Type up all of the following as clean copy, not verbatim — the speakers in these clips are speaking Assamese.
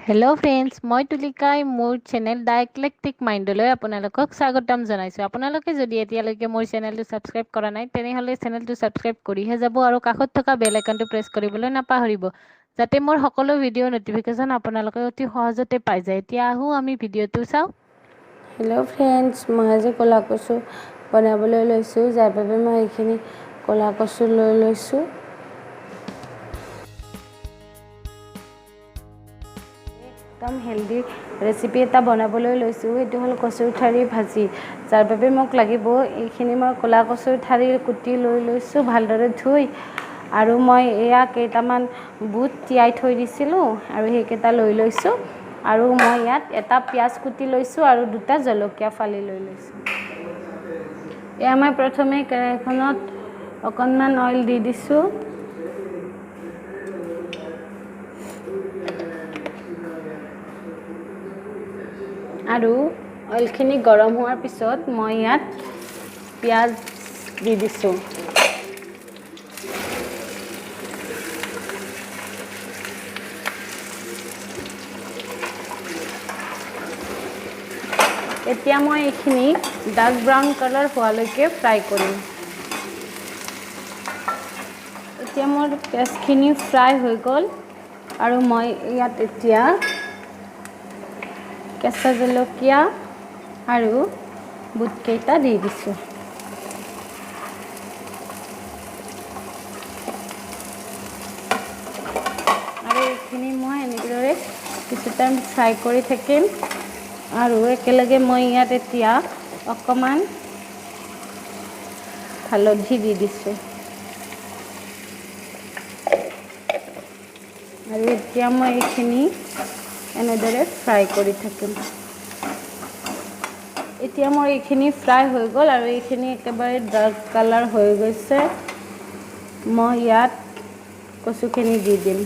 হেল্ল' ফ্ৰেণ্ডছ, মই তুলিকাই মোৰ চেনেল দ্য একলেক্টিক মাইণ্ডলৈ আপোনালোকক স্বাগতম জনাইছোঁ। আপোনালোকে যদি এতিয়ালৈকে মোৰ চেনেলটো ছাবস্ক্ৰাইব কৰা নাই তেনেহ'লে চেনেলটো ছাবস্ক্ৰাইব কৰিহে যাব আৰু কাষত থকা বেল আইকনটো প্ৰেছ কৰিবলৈ নাপাহৰিব, যাতে মোৰ সকলো ভিডিঅ'ৰ ন'টিফিকেশ্যন আপোনালোকে অতি সহজতে পাই যায়। এতিয়া আহোঁ আমি ভিডিঅ'টো চাওঁ। হেল্ল' ফ্ৰেণ্ডছ, মই আজি ক'লা কচু বনাবলৈ লৈছোঁ, যাৰ বাবে মই এইখিনি ক'লা কচু লৈ লৈছোঁ। একদম হেল্ডি ৰেচিপি এটা বনাবলৈ লৈছোঁ, এইটো হ'ল কচুৰ ঠাৰি ভাজি। যাৰ বাবে মোক লাগিব এইখিনি মই ক'লা কচুৰ ঠাৰি কুটি লৈ লৈছোঁ ভালদৰে ধুই, আৰু মই এয়া কেইটামান বুট তিয়াই থৈ দিছিলোঁ আৰু সেইকেইটা লৈ লৈছোঁ। আৰু মই ইয়াত এটা পিঁয়াজ কুটি লৈছোঁ আৰু দুটা জলকীয়া ফালি লৈ লৈছোঁ। এয়া মই প্ৰথমে কেৰাহীখনত অকণমান অইল দি দিছোঁ। আৰু অইলখিনি গৰম হোৱাৰ পিছত মই ইয়াত পিঁয়াজ দি দিছোঁ। এতিয়া মই এইখিনি ডাৰ্ক ব্ৰাউন কালাৰ হোৱালৈকে ফ্ৰাই কৰিম। এতিয়া মোৰ পিঁয়াজখিনি ফ্ৰাই হৈ গ'ল আৰু মই ইয়াত এতিয়া কেঁচা জলকীয়া আৰু বুটকেইটা দি দিছোঁ। আৰু এইখিনি মই এনেদৰে কিছু টাইম ফ্ৰাই কৰি থাকিম। আৰু একেলগে মই ইয়াত এতিয়া অকণমান হালধি দি দিছোঁ। আৰু এতিয়া মই এইখিনি এনেদৰে ফ্ৰাই কৰি থাকিম। এতিয়া মোৰ এইখিনি ফ্ৰাই হৈ গ'ল আৰু এইখিনি একেবাৰে ডাৰ্ক কালাৰ হৈ গৈছে। মই ইয়াত কচুখিনি দি দিম।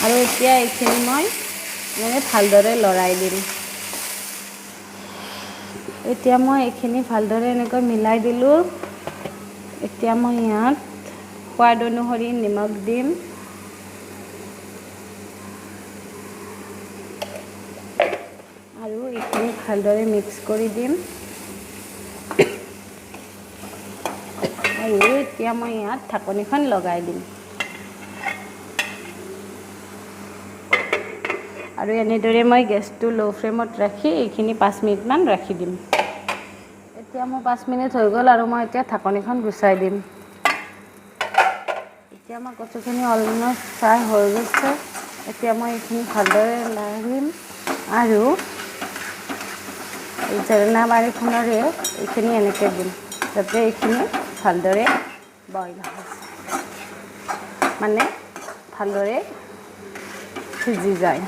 আৰু এতিয়া এইখিনি মই ভালদৰে লৰাই দিম। এতিয়া মই এইখিনি ভালদৰে এনেকৈ মিলাই দিলোঁ। এতিয়া মই ইয়াত সোৱাদ অনুসৰি নিমখ দিম। আৰু এইখিনি ভালদৰে মিক্স কৰি দিম। আৰু এতিয়া মই ইয়াত ঢাকনিখন লগাই দিম। আৰু এনেদৰে মই গেছটো ল' ফ্লেমত ৰাখি এইখিনি 5 মিনিটমান ৰাখি দিম। এতিয়া মোৰ 5 মিনিট হৈ গ'ল আৰু মই এতিয়া ঢাকনিখন গুচাই দিম। এতিয়া মই কচুখিনি অলমষ্ট ফ্ৰাই হৈ গৈছে। এতিয়া মই এইখিনি ভালদৰে লাৰিম আৰু ঝৰ্ণা বাৰীখনেৰে এইখিনি এনেকৈ দিম, যাতে এইখিনি ভালদৰে বইল হয়, মানে ভালদৰে সিজি যায়।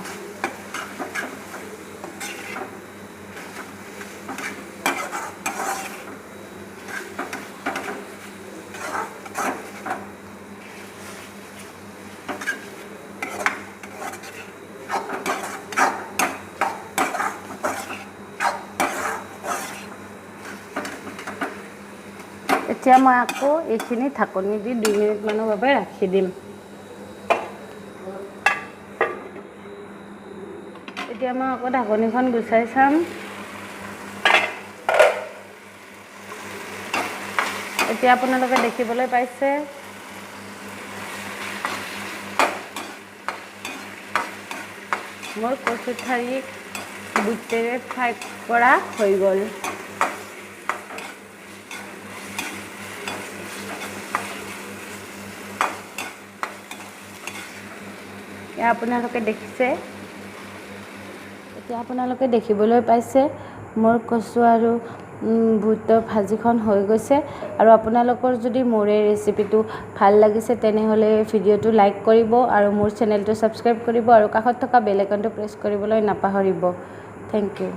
এতিয়া মই আকৌ এইখিনি ঢাকনি দি 2 মিনিটমানৰ বাবে ৰাখি দিম। এতিয়া মই আকৌ ঢাকনিখন গুচাই চাম। এতিয়া আপোনালোকে দেখিবলৈ পাইছে মোৰ কচু ঠাৰি বুটেৰে ফ্ৰাই কৰা হৈ গ'ল। আপোনালোকে দেখিছে, এতিয়া আপোনালোকে দেখিবলৈ পাইছে মোৰ কচু আৰু বুটৰ ভাজিখন হৈ গৈছে। আৰু আপোনালোকৰ যদি মোৰ এই ৰেচিপিটো ভাল লাগিছে তেনেহ'লে ভিডিঅ'টো লাইক কৰিব আৰু মোৰ চেনেলটো ছাবস্ক্ৰাইব কৰিব আৰু কাষত থকা বেল আইকনটো প্ৰেছ কৰিবলৈ নাপাহৰিব। Thank U.